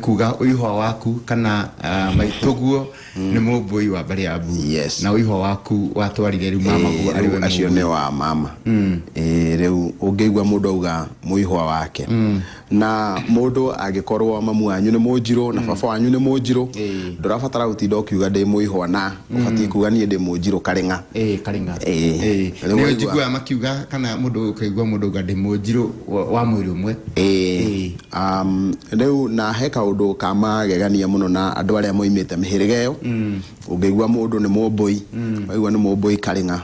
kuga uihwa waku kana maituguo ni mumbui wa mbere ya Mbu. Yes. Na uihwa waku watwarire riu mama guo ari we acio ne wa mama. Riu ungeigwa mundu auga muihwa wake. Na mundu agikorwo mamu wanyu ni munjiro na baba wanyu ni munjiro, ndurabatara gutinda ukiuga ndi muihwa na ubati kuga ni ndi munjiro karenga. Karenga. Riu njigua makiuga kana mundu ukaigwa mundu uga ndi munjiro wa mwiri umwe. Riu na heka undu kama gegania muno na andu aria moimite mihirige yo. Ungeigwa mundu ni mumbui, waigwa ni mumbui karenga.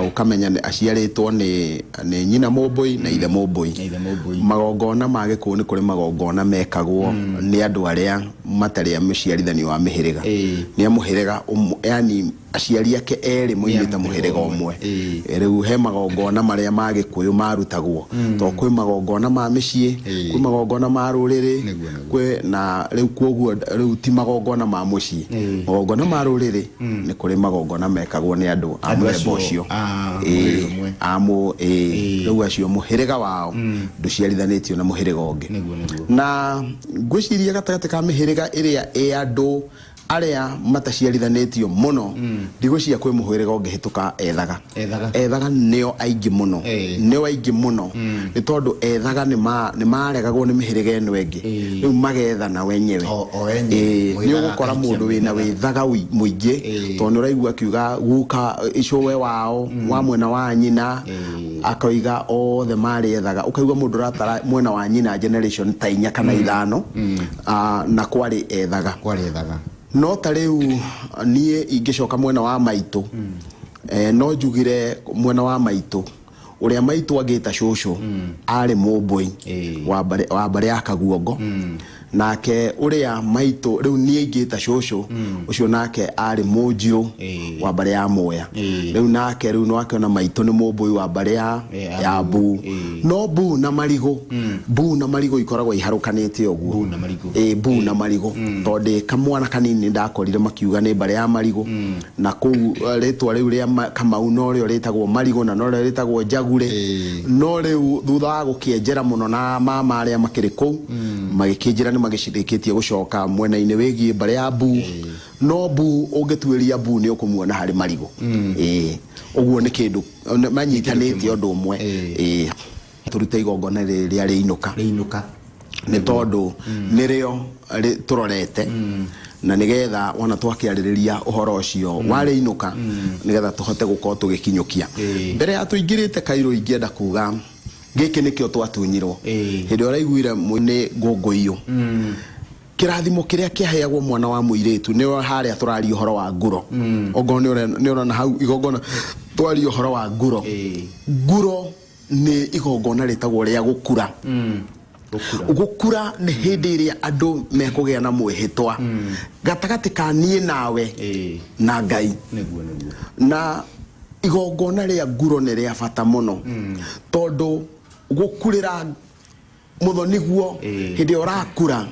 Ukamenya aciaritwo ni nyina mumbui na ithe mumbui. Magongona magikuo ni kuri magongona mekagwo ni andu aria matari amuciarithanio wa mihiriga. Ni amuhiriga yani aciari ake eri moimite muhiriga umwe. Riu he magongona maria magikuyu marutagwo. To kwi magongona ma micii, kwi magongona ma ruriri, kwi na riu koguo riu ti magongona ma mucii. Magongona ma ruriri ni kuri magongona mekagwo ni andu amwembo cio. Riu acio muhiriga wao nduciarithanitio na muhiriga ungi. Na ngwiciria gatagati ka mihiriga iria e andu aria mataciarithanitio muno ndigwiciria kwi muhiriga ungi hituka ethaga nio aingi muno. Nio aingi muno ni tondu ethaga ni maregagwo ni mihiriga eno engi. Riu magethana wenyewe. Ni ugukora mundu wina withaga muingi tondu uraigua akiuga guka icowe wao wa mwena wa nyina akoiga othe mari ethaga. Ukaigua mundu ratara mwena wa nyina generation ta 4 kana 5 na kwari ethaga. No tariu nie ingicoka mwena wa maitu. No njugire mwena wa maitu uria maitu agita shosho ari mumbui wa mbere ya Kaguongo. Nake uria maitu riu nie ingita shosho ucio nake ari munjiru wa mbere ya Moya. Riu nake riu no akiona maitu ni mumbui wa mbere ya Mbu. No Mbu na Marigo, Mbu na Marigo ikoragwo iharukanite oguo. Mbu na Marigo tondu kamwana kanini ndakorire makiuga ni mbere ya Marigo. Na ku ritwa riu ria Kamau no rio ritagwo Marigo na no rio ritagwo Njagure. No riu thutha wa gukienjera muno na mama aria makiri ku magikinjira ni magicirikitie gucoka mwena-ini wigie mbere ya Mbu. No Mbu ungituiria Mbu ni ukumuona hari Marigo. Uguo ni kindu manyitanite undu umwe. Turute igongona ria Ríinúka ni tondu nirio turorete na nigetha wana twakiaririria uhoro ucio wa Ríinúka nigetha tuhote gukorwo tugikinyukia mbere ya tuingirite Kairo ingienda kuga giki nikio twatunyirwo hindi uraiguire mwini ngunguiyo kirathimo kiria kiaheagwo mwana wa muiritu ni haria turari uhoro wa nguro. Ogone ni urona hau igongona twari uhoro wa nguro. Nguro ni igongona ritagwo ria gukura. Gukura ni hindi iria andu mekugea na mwihitwa gatagati ka nie nawe na Ngai. Na igongona ria nguro ni ria bata muno tondu gukurira muthoniguo hindi urakura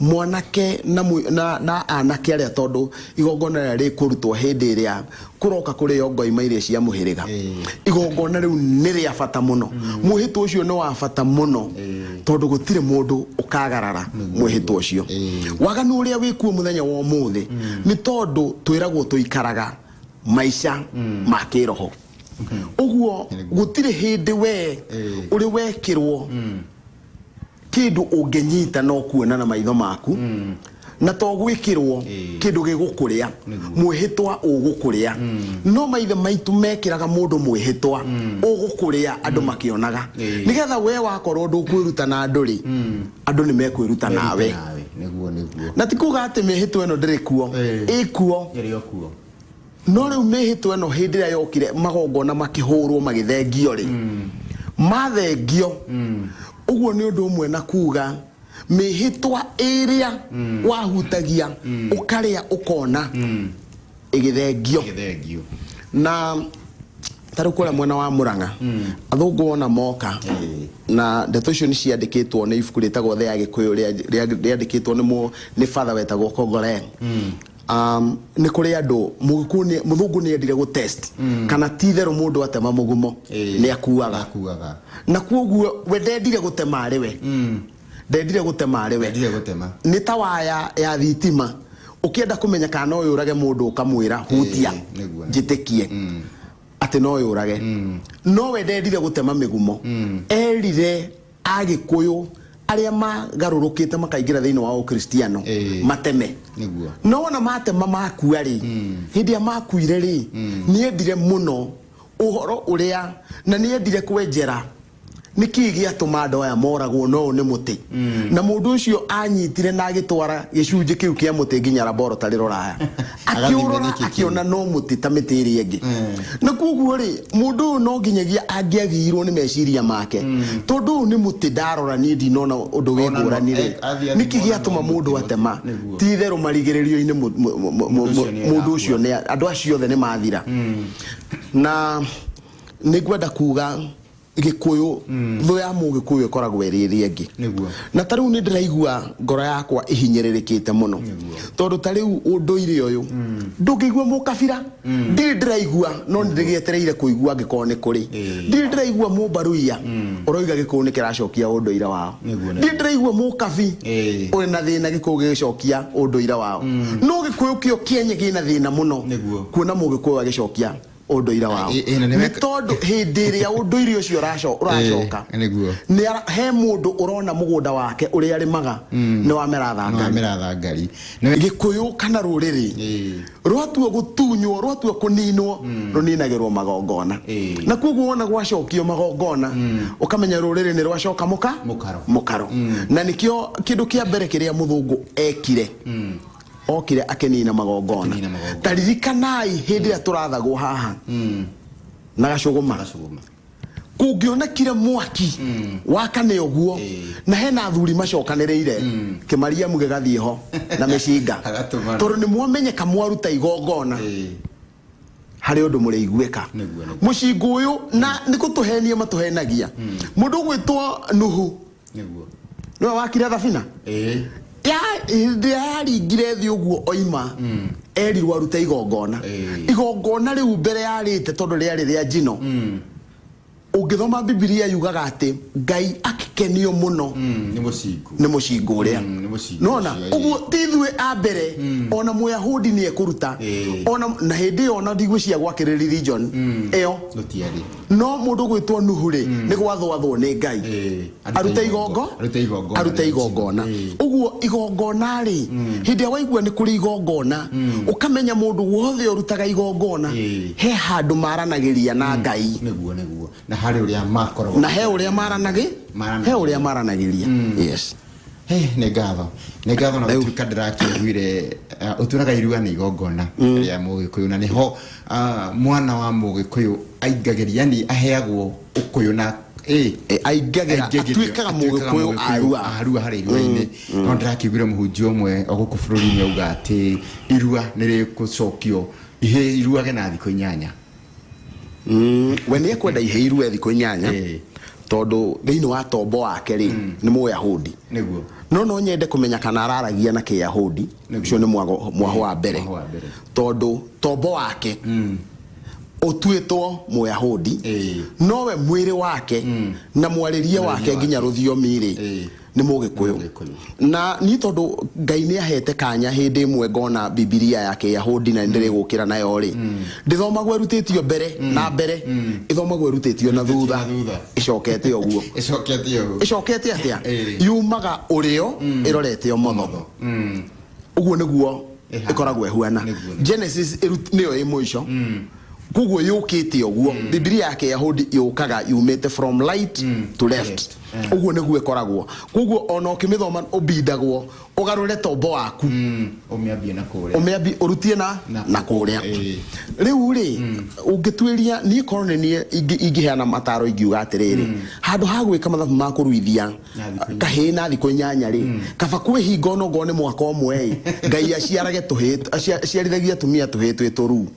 mwanake na anake aria tondu igongona ria rikurutwo hindi iria kuroka kuri ngoi mairia cia muhiriga. Igongona riu ni ria bata muno. Muhitwo ucio no wa bata muno tondu gutire mundu ukagarara muhitwo ucio. Waganu uria wikuo muthenya wa umuthi ni tondu twiragwo tuikaraga maisha ma kiroho. Uguo gutire hindi we uri wekirwo kindu ungenyita no kuona na maitho maku na to gwikirwo kindu gigukuria mwihitwa ugukuria. No maithe maitu mekiraga mundu mwihitwa ugukuria andu makionaga nigetha we wakorwo ndukwiruta na nduri andu ni mekwiruta nawe. Na tikuga ati mihitwa eno ndiri kuo ikuo no riu mihitwa eno hindi ria yokire magongona makihurwo magithengio ri mathengio. Uguo ni undu umwe na kuga mihitwa iria wahutagia ukaria ukona igithengio. Na tarukura mwena wa Muranga athungu ona moka na ndeto icio ni ciandikitwo ni ibuku ritagwo The Agikuyu riandikitwo ni father wetagwo Kogore. Ni kuri andu muthungu ni endire go test kana tithero mundu atema mugumo ni akuaga na kuoguo we ndendire gutema ari we ndendire gutema riwe ni ta waya ya thitima ukienda kumenya kana uyu urage mundu ukamwira hutia njitikie ati no uyu urage no we ndendire gutema migumo erire agikuyu aria magarurukite makaingira thiini wa ukristiano mateme no wana matema makua ri hindi ya makuire ri niendire muno uhoro uria na niendire kwenjera nikii giatuma andu aya moragwo no ni muti na mundu ucio anyitire na agitwara gicunje kiu kia muti nginya laboratory roraya akiurora akiona no muti ta mitiri ingi na kuguo ri mundu no nginyagia angiagirwo ni meciria make tondu ni muti ndarora ni ndinona undu wingũranire nikii giatuma mundu atema ti theru marigiririo-ini mundu ucio ni andu acio othe ni mathira na nigwenda kuga gikuyu tho ya mugikuyu koragwo eriri engi na tariu ni ndiraigua ngoro yakwa ihinyererekete muno tondu tariu unduire uyu ndungigwa mukabira ndiraigua no ndigietereire kuigua ngikone kuri ndiraigua mubaruia uroiga gikuyu ni kiracokia unduire wao ndiraigua mukabi uri na thina gikuyu gicokia unduire wao no gikuyu kio kienye gina thina muno kuona mugikuyu agicokia unduire wao ni tondu hindi ria unduire ucio uracoka ni he mundu urona mugunda wake uri arimaga ni wamera thangari gikuyu kana ruriri rwatua gutunywo rwatua kuninwo runinagirwo magongona na kuguo wona gwacokio magongona ukamenya ruriri ni rwacoka mukaro na nikio kindu kia mbere kiria muthungu ekire okire akenina magongona taririkanai hindi ya turathagwo haha na gacuguma kungiona kire mwaki wakane uguo na hena athuri macokaniriire kimaria muge gathie ho na mecinga tondu ni mwamenyeka mwaruta igongona hari undu muri igweka mucingo uyu na nikutuhenie matuhenagia mundu gwitwo Nuhu no wakire thabina ya ringire thi uguo oima erirwo aruta igongona riu mbere yarite tondu riari ria njino ungithoma Biblia yugaga ati Ngai akikenio muno ni mucingo uria nona uguo tithwe ambere ona Muyahudi ni ekuruta ona na hindi ona ndigwiciria gwakire religion eyo no mundu gwitwo Nuhu ri ni gwathwathwo ni Ngai aruta igongona uguo igongona ri hindi waigua ni kuri igongona ukamenya mundu wothe urutaga igongona he handu maranagiria na Ngai na hari uria makorwo na he uria maranagiria yes ne gatho na utuika ndirakiguire uturaga irua ni igongona ria mugikuyu na niho mwana wa mugikuyu aigageria ni aheagwo ukuyu na aigagira atuikaga mugikuyu arua hari irua-ini no ndirakiguire muhunjia umwe oguku bururi-ini auga ati irua nirikucokio ihe irua gena thikũ 8 we ni ekwenda ihe irua thikũ 8 tondu thiini wa tombo wake ri ni Muyahudi niguo no nyende kumenya kana araragia na Kiyahudi ucio ni mwaho wa mbere tondu tombo wake otuetwo Muyahudi no we mwiri wake na mwaririe wake nginya ruthiomi ri ni mugikuyu na ni tondu Ngai ni ahete kanya hindi imwe ngona Biblia ya Kiyahudi na ndire gukira nayo ri ndithomagwo erutitio mbere na mbere ithomagwo erutitio na thutha icokete uguo icokete atia yumaga urio irorete omotho uguo niguo ikoragwo ehuana Genesis niyo imwico kuguo yukite uguo Biblia ya Kiyahudi yukaga yumete from light to left uguo niguo ikoragwo kuguo ona ukimithoma ubindagwo ugarure tombo waku umiambie urutie na kuria riu ri ungitwiria ni korone ni ingiheana mataro ingiuga atiriri handu ha gwika mathabu ma kuruithia kahina thikũ 8 ri kaba kwe hingo no ngone mwaka omwe Ngai aciarage aciarithagia tumia tuhitwe turu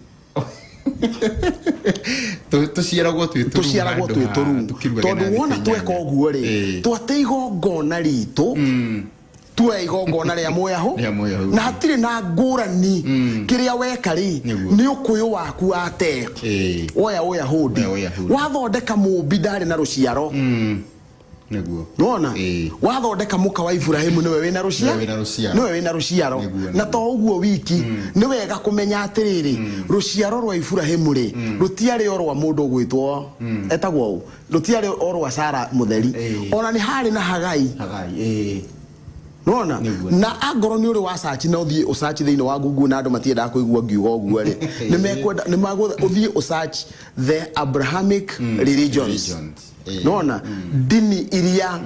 tuciaragwo twituru tondu wona tweka uguo ri twate igongona ritu tue igongona ria Muyahu na hatire na ngurani kiria weka ri ni ukuyu waku ate oya Uyahudi wathondeka mumbi ndari na ruciaro nona wathondeka muka wa Ibrahimu niwe wina ruciaro na to uguo wiki ni wega kumenya atiriri ruciaro rwa Ibrahimu ri rutiari orwa mundu gwitwo etagwo rutiari orwa Sara mutheri ona ni hari na Hagai nona na agoro ni uri wa search na uthie o search thiini wa Google na andu matienda kuigua ngiugo oguo ri ni magwo uthie o search the Abrahamic religions nona dini iria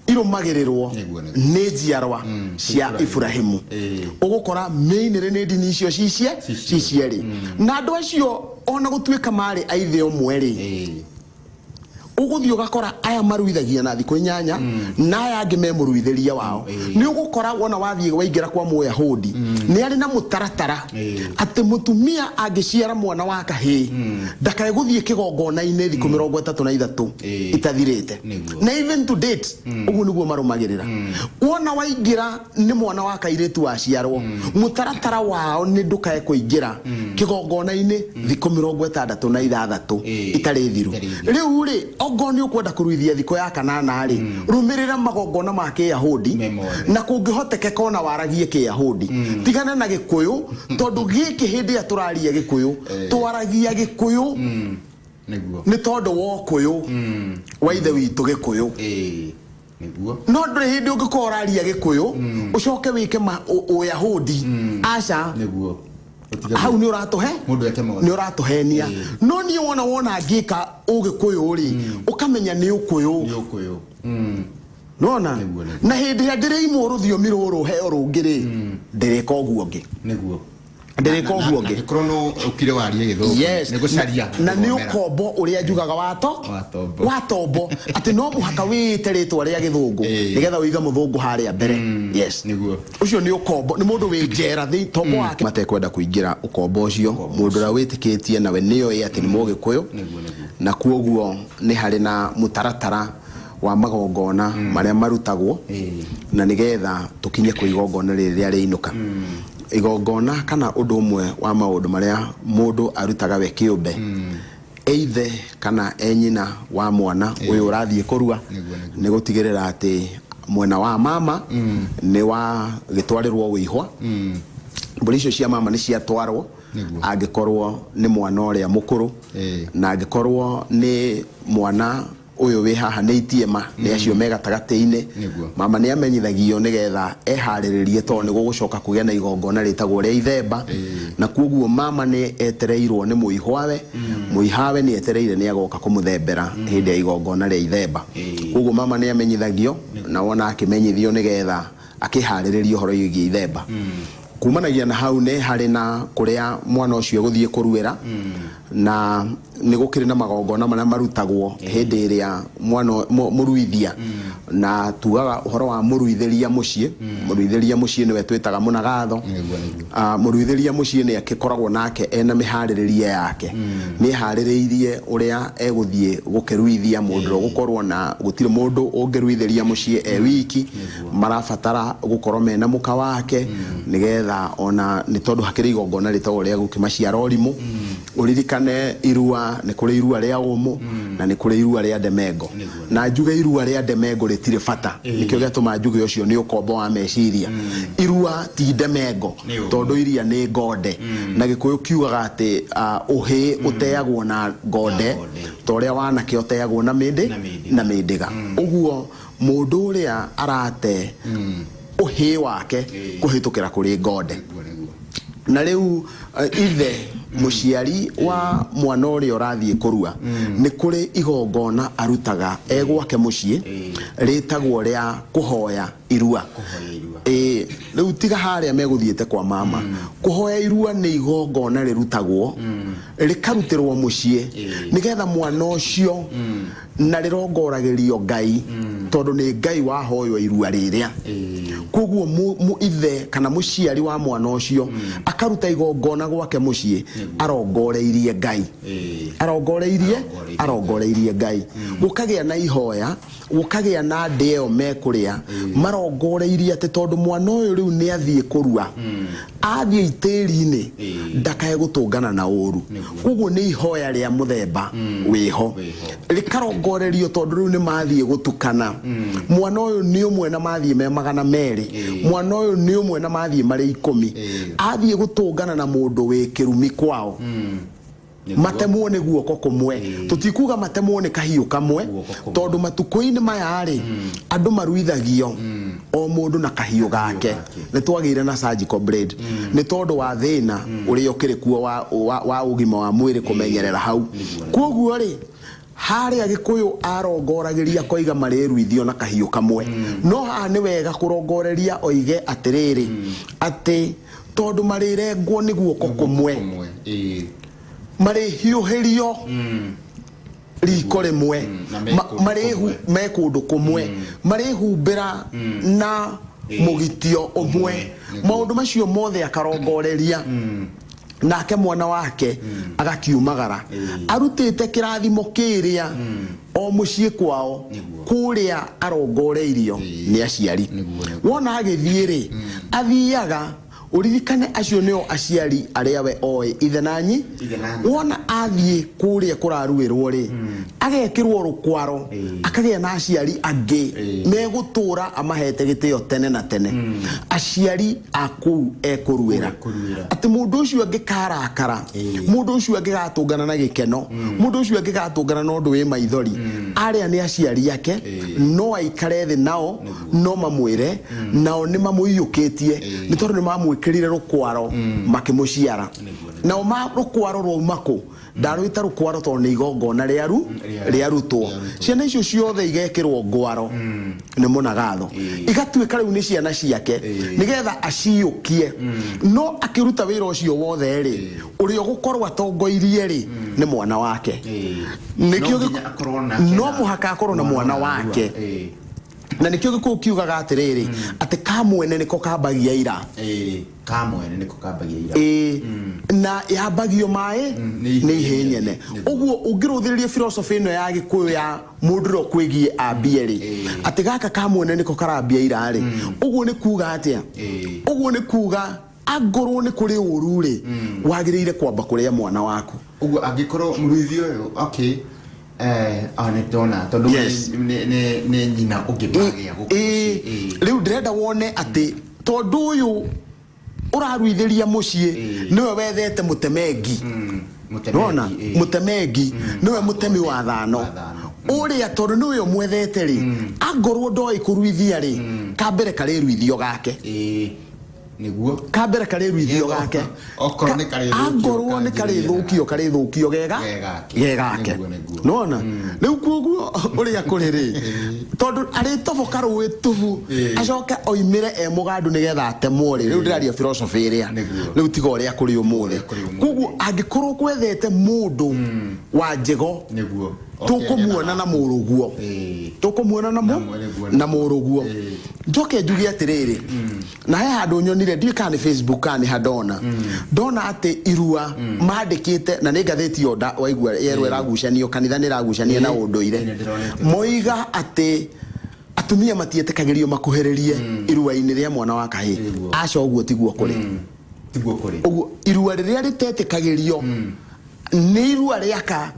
irumagirirwo ni njiarwa cia Ibrahimu ugukora mainire ni dini icio cicieri na andu acio ona gutuika mari aithe omwe ri uguthio gakora aya maruithagia na thiko inyanya na aya angi memuruitheria wao ni ugukora wona wathie waingira kwa Muyahudi ni ari na mutaratara ati mutumia angiciara mwana wa kahi ndakae guthie kigongona-ini thiko 33 itathirite na even to date ugu niguo marumagirira wona waingira ni mwana wa kairitu waciarwo mutaratara wao ni ndukae kuingira kigongona-ini thiko 66 itari thiru riu ri ogoni ukwenda kuruithia thiko ya kanana ri rumirira magongona ma Kiyahudi na kungihotekeka ona waragie Kiyahudi tigana na Gikuyu tondu giki hindi ya turaria Gikuyu twaragia Gikuyu ni tondu wo kuyu wa ithe witu Gikuyu no ndre hindi ungikoraria Gikuyu ucoke wike Uyahudi aca hau ni uratuhe ni uratuhenia no ni wona ngika Ugikuyu ri ukamenya ni ukuyu nona na hindi ya ndire imu ruthiomi ruru heo rungiri ndireka oguo ngi ndireka oguo ngi krono ukire warie githungu ni gucaria na ni ukombo uria njugaga watombo ati no muhaka wite ritwa ria githungu nigetha uiga muthungu haria mbere yes niguo ucio ni ukombo ni mundu wi njera thi tombo wake matekwenda kuingira ukombo ucio mundu ra witikitie nawe niyo ati ni Mugikuyu na kuoguo ni hari na mutaratara wa magongona maria marutagwo na nigetha tukinye ku igongona riria Ríinúka igongona kana undu umwe wa maundu maria mundu arutaga we kiumbe eithe kana enyina wa mwana uyu urathie kurua ni gutigirira ati mwena wa mama ni wa gitwarirwo wihwa mburi icio cia mama ni ciatwarwo angikorwo ni mwana uria mukuru na angikorwo ni mwana uyu wi haha ni itiema ni acio mega tagate-ini mama ni amenyithagio nigetha ehariririe to ni gugucoka kugia na igongona ritagwo ria ithemba na kuoguo mama ni etereirwo ni muihawe ni etereire ni agoka kumuthembera hindi ya igongona ria ithemba kuoguo mama ni amenyithagio na wona akimenyithio nigetha akihariririe horo yigi ithemba kumanagia na hau ne hari na kuria mwana ucio guthie kuruira na ni gukiri na magongona maria marutagwo hindi iria mwana muruithia na tugaga uhoro wa muruitheria mucii niwe twitaga munagatho muruitheria mucii ni akikoragwo nake ena mihariririe yake ni haririirie uria eguthie gukiruithia mundu gukorwo na gutire mundu ungiruitheria mucii wiki marabatara gukorwo mena muka wake nigetha ona ni tondu hakiri igongona ritagwo ria gukimaciara orimu uririkane irua ni kuri irua ria umu na ni kuri irua ria ndemengo na njuge irua ria ndemengo ritire bata nikio gatuma njuge ucio ni ukombo wa meciria irua ti ndemengo tondu iria ni ngode na Gikuyu kiugaga ati uhi uteagwo na ngode toria wanake uteagwo na mindiga uguo mundu uria arate uhi wake kuhitukira kuri ngode na riu ithe muciari wa mwana uria urathie kurua ni kuri igongona arutaga egwake mucii ritagwo ria kuhoya irua riu tiga haria meguthiete kwa mama kuhoya irua ni igongona rirutagwo rikarutirwo mucii nigetha mwana ucio na rirongoragirio Ngai tondu ni Ngai wahoywa irua riria koguo mu ithe kana muciari wa mwana ucio akaruta igongona gwake mucii arongoreirie Ngai arongoreirie Ngai gukagia na ihoya gukagia na ndeo mekuria marongoreirie ati tondu mwana uyu riu ni athie kurua athie itiri-ini ndakae gutungana na uru koguo ni ihoya ria muthemba wiho rikarongorerio tondu riu ni mathie gutukana mwana uyu ni umwe na mathie me 200 mwana uyu ni umwe na mathie mari 10 athie gutungana na mundu wi kirumi kwao matemwo ni guoko kumwe tutikuga matemwo ni kahiu kamwe tondu matuko-ini maya ri andu maruithagio o mundu na kahiu gake ni twagire na surgical blade ni tondu wa thina uri ukiri kuo wa ugima wa mwiri kumenyerera hau koguo ri hari agikuyu arongoragiria koiga mareruithio na kahiu kamwe no ha ni wega kurongoreria oige atiriri ati tondu marirengwo ni guoko kumwe mari hiuhirio riko rimwe me kundu kumwe mari humbira na mugitio umwe maundu macio mothe akarongoreria nake mwana wake agakiumagara arutite kirathimo kiria o mucii kwao kuria arongoreirio ni aciari wona agithiiri athiaga uririkane acio nio aciari aria we oe ithenanyi wona athie kuria kuraruirwo ri agekirwo rukwaro akagia na aciari angi megutura amahete gitio tene na tene aciari aku ekuruira ati mundu ucio angikarakara mundu ucio angigatungana na gikeno mundu ucio angigatungana na undu wi maithori aria ni aciari yake no aikare thi nao no mamwire nao ni mamuyukitie ni tondu ni mamwikirire rukwaro makimuciara nao ma rukwaro rwaumako ndaruita rukwaro tondu ni igongona riarutwo ciana icio ciothe igekirwo ngwaro ni munagatho igatuika riu ni ciana ciake nigetha aciukie no akiruta wira ucio wothe ri uri gukorwo atongoirie ri ni mwana wake nikio no muhaka akorwo na mwana wake na nikio gikuo kiugaga atiriri ati kamwene niko kambagia ira kamwene niko kambagia ira na yambagio mai ni ihenyene uguo ungiruthiririe philosophy ino ya gikuyu ya mudro kwigie abieri ati gaka kamwene niko karambia ira ri uguo ni kuga atia uguo ni kuga agorwo ni kuri ururi wagiriire kwamba kuria mwana waku uguo angikorwo muruithio okay anetona tondu ne nyina ugibagia gukuci riu ndirenda wone ati tondu uyu uraruithiria mucii niwe wethete mutemengi nona mutemengi niwe mutemi wa thano uria tondu niwe mwethete ri angorwo ndoi kuruithia ri kambere kare ruithio gake niguo kambere kare ruithio gake angorwo ni kare thukio gegake nona riu kuguo uria kuriri tondu ari toboka ruwi tubu acoke oimire mugandu nigetha atemwo ri riu ndiraria philosophy iria riu tiga uria kuri umuthi kuguo angikorwo kwethete mundu wa njego niguo tukumuona na muruguo tukumuona na muruguo njoke njugi atiriri na he handu nyonire ndikani Facebook ani hadona dona ati irua mandikite na ni gatheti yoda waigua yerwe ragucanio kanitha ni ragucania na unduire moiga ati atumia matietekegerio makuhererie irua-ini ria mwana wa kahi aca uguo tiguo kuri uguo irua riria ritetekegerio ni irua riaka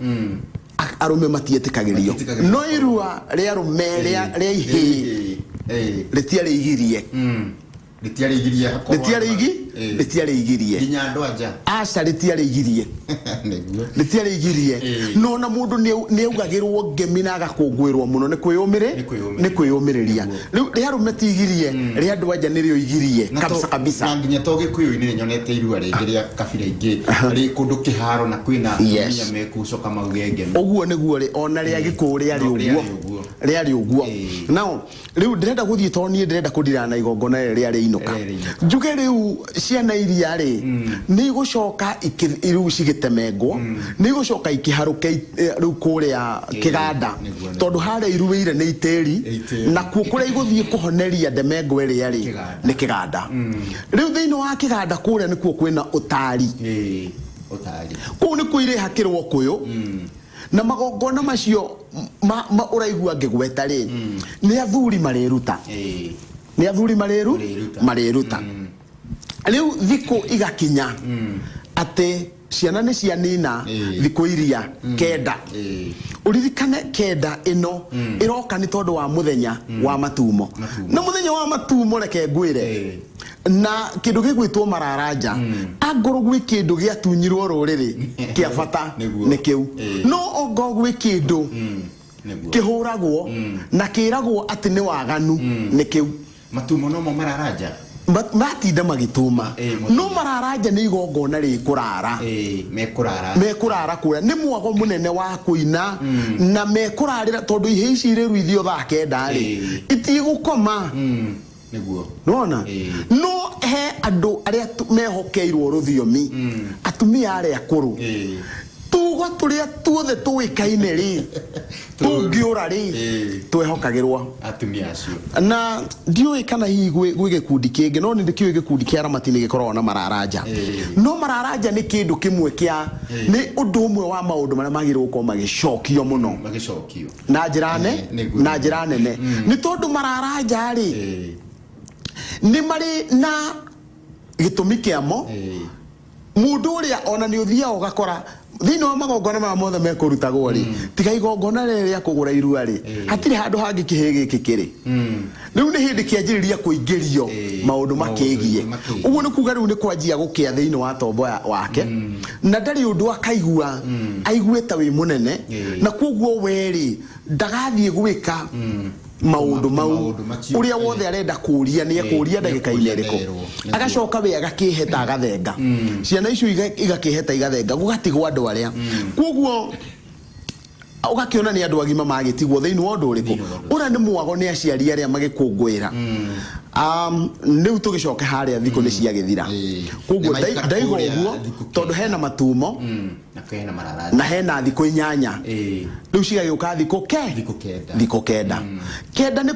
arume matietekegerio no irua ria rume ria ihi ritiari igirie ritiari igirie nginya andu anja aca ritiari igirie ritiari igirie no na mundu ni augagirwo ngemi na agakungwirwo muno ni kwiyumiriria riu ria rume tigirie ria andu anja nirio igirie kabisa na nginya to gikuyu-ini ni nyonete irua ringi ria kabira ingi ri kundu kiharo na kwina atumia mekucoka mauge ngemi uguo niguo ri ona ria gikuyu riari uguo nao riu ndirenda guthie toni ndirenda kudira na igongona ria Ríinúka njuge riu ciana iria ri ni gucoka ikiru cigitemengwo ni gucoka ikiharuke riu kuria kiganda tondu hare iruwire ni iteri na kukuria iguthie kuhoneria ndemengo iria ri ni kiganda riu thiini wa kiganda kuria nikuo kwina utari kuu ni kuire hakirwo kuyu na magongona macio uraigua ngigweta ri ni athuri mareruta ni athuri mareruta riu thiko igakinya ate ciana ni cianina thiko iria kenda uririkane kenda ino iroka ni tondu wa muthenya wa matumo na muthenya wa matumo reke ngwire na kindu gigwitwo mararanja angoro gwi kindu giatunyirwo ruriri kia bata ni kiu no ongo gwi kindu kihuragwo na kiragwo ati ni waganu ni kiu matumo no mo mararanja matinda magituma no mararanja ni igongona ri kurara mekurara kuria ni mwago munene wa kuina na mekurarira tondu ihe ici ri ruithio thaa kenda ri itigukoma niguo nona no he andu aria mehokeirwo ruthiomi atumia aria akuru tugo turia tuothe tuikaine ri tungiura ri twehokagirwo atumia acio na ndioi kana hii gwi gikundi kingi no ni ndikio gikundi kia ramati ni gikorwo na mararanja no mararanja ni kindu kimwe kia ni undu umwe wa maundu maria magirwo ko magicokio muno na njira nene ni tondu mararanja ri ni mari na gitumi kiamo mundu uria ona ni uthia ugakora thino wa magongona ma mothe mekurutagwo ri tiga igongona riria kugura irua ri hatiri handu hangi kihege kikiri riu ni hindi kianjiriria kuingirio maundu makigie uguo ni kuga riu ni kwanjia gukia thino wa tombo wake na ndari undu akaigua aigueta wi munene na koguo weri ndagathie gwika maundu mau uria wothe arenda kuria ni ekuria ndagika ineriko agacoka we agakiheta agathenga ciana icio igakiheta igathenga gugatigwa andu aria koguo ugakiona ni andu agima magitigwo thiini wa undu uriku ura ni mwago ni aciari aria magikungwira niu tugicoke haria thiko ni cia githira koguo ndaigo uguo tondu hena matumo na hena thiko inyanya riu cigagiuka thiko kenda kenda ni